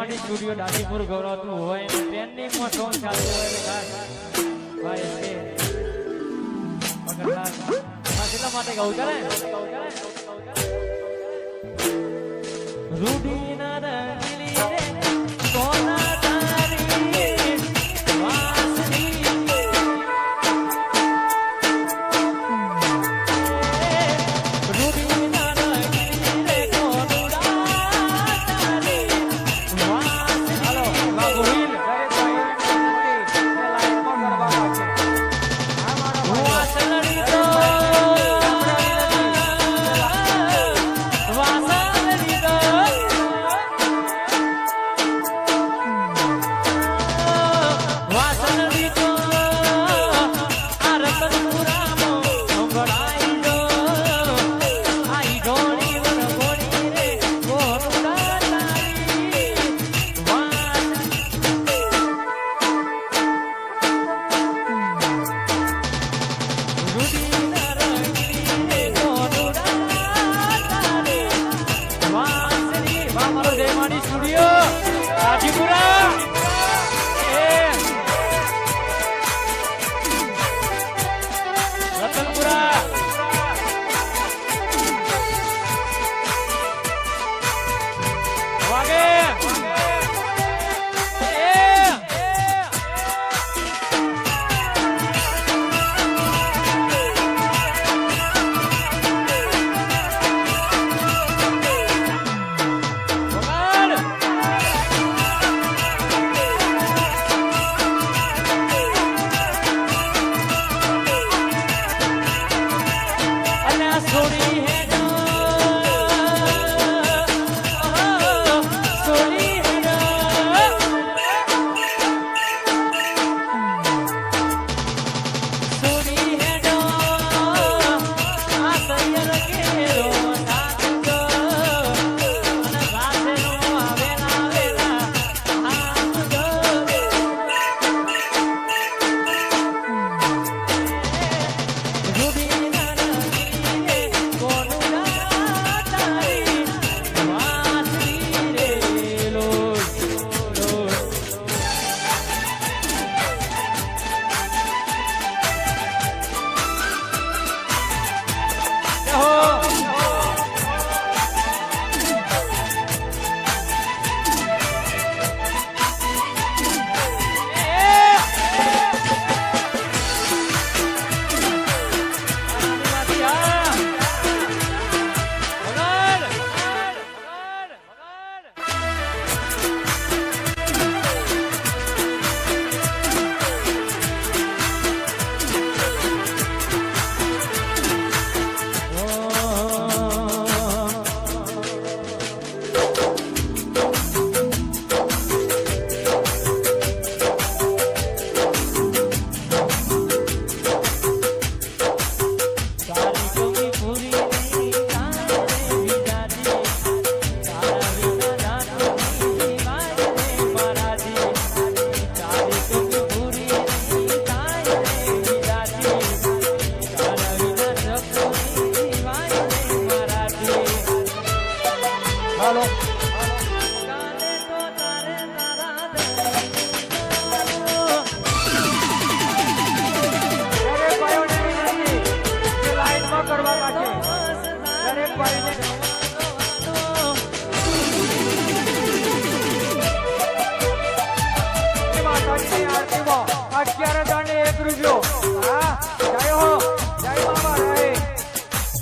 માટી સ્ટુડિયો દાદીપુર ગૌરવતું હોય ને ટ્રેન્ડિંગમાં સોંગ ચાલતું હોય એટલે ખાસ ભાઈ છે અગરલાલ એટલા માટે કહું ચાલે રૂડી ના રંગીલી રે કોના તારી વાસની રૂડી ના રંગીલી રે કોના તારી વાસની હાલો લાગો હિલ કરે તો વાસલડી તો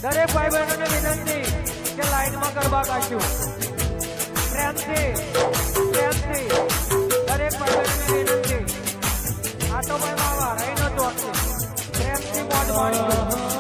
દરેક ભાઈ બહેનોને વિનંતી કે લાઈનમાં ગરબા ગાશું પ્રેમથી દરેક ભાઈ બહેનોને વિનંતી આ તો ભાઈ માવા રહી નતો પ્રેમથી મોજ માણીશું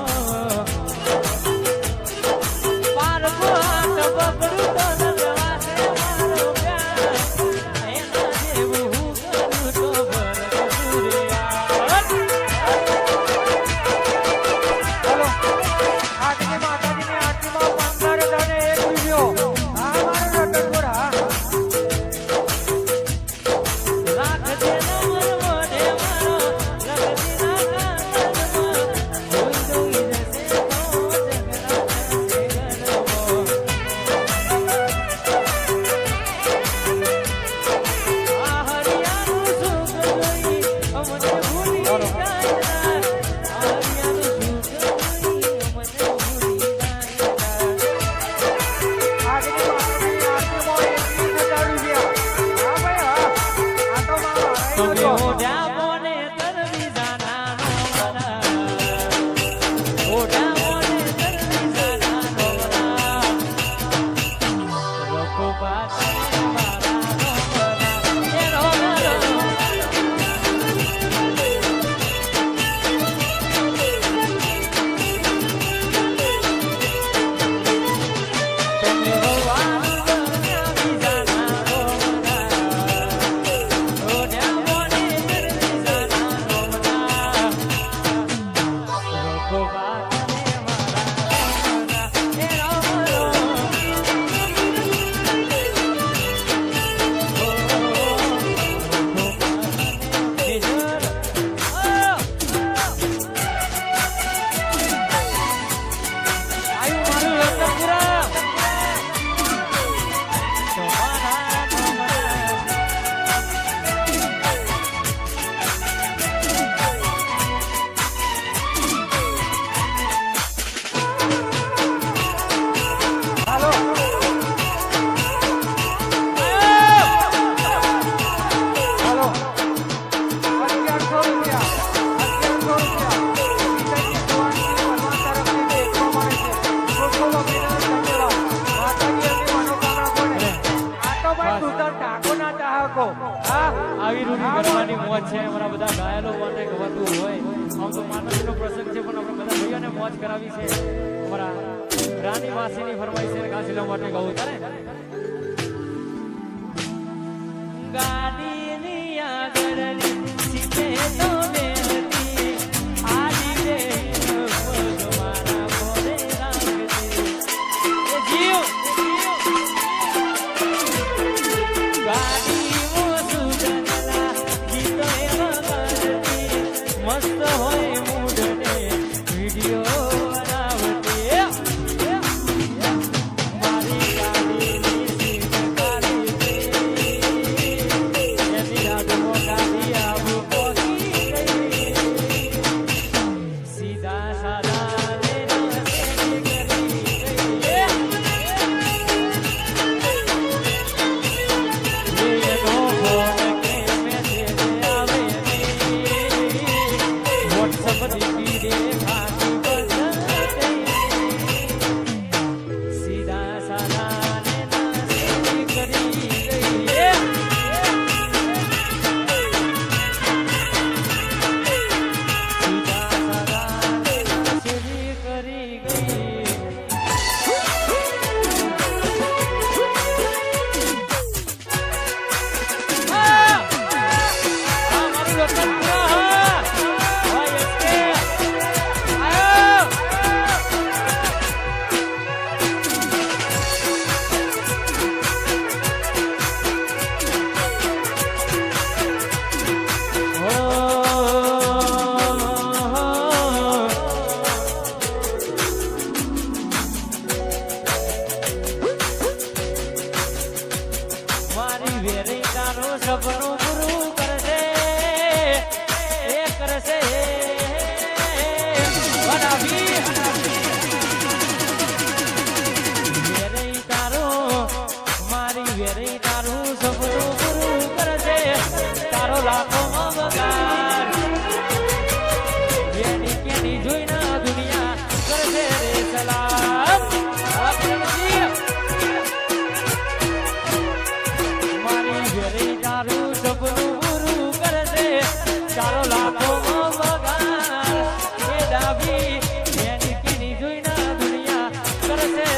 આવી રૂઢી કરવાની મોજ છે અમારા બધા ઘાયલો માટે ગવાતું હોય આમ તો માતાજીનો પ્રસંગ છે પણ આપણે બધા ભાઈઓને મોજ કરાવી છે અમારા રાની માસીની ફરમાઈશ છે કાશીલા માટે ગાવું તારે ગાડીની આગળની સીટે તો બેહતી આજી રે મારા મોરે રાખતી એ જીવ ગાડી વો સુજનલા ગીતો એવા ગાતી મસ્ત હોય મૂડને વિડિયો બનાવતી મારી ગાડીની સીટ કાઢી એની યાદો ગાડી આવું પોકી ગઈ સીધા સાદા ને નસી કરી ગઈ મારી વેરી તારો સપનું પૂરું કરશે એ કરશે બનાવી વેરી તારો મારી વેરી તારું સપનું પૂરું કરશે તારો લાખોમાં બગાડ વેની કેની જોઈને દુનિયા કરશે રે સલામ તારું સપનું પૂરું કરશે ચારો લાખો વગાડ એ ડાબી એની કીની જોઈને દુનિયા કરશે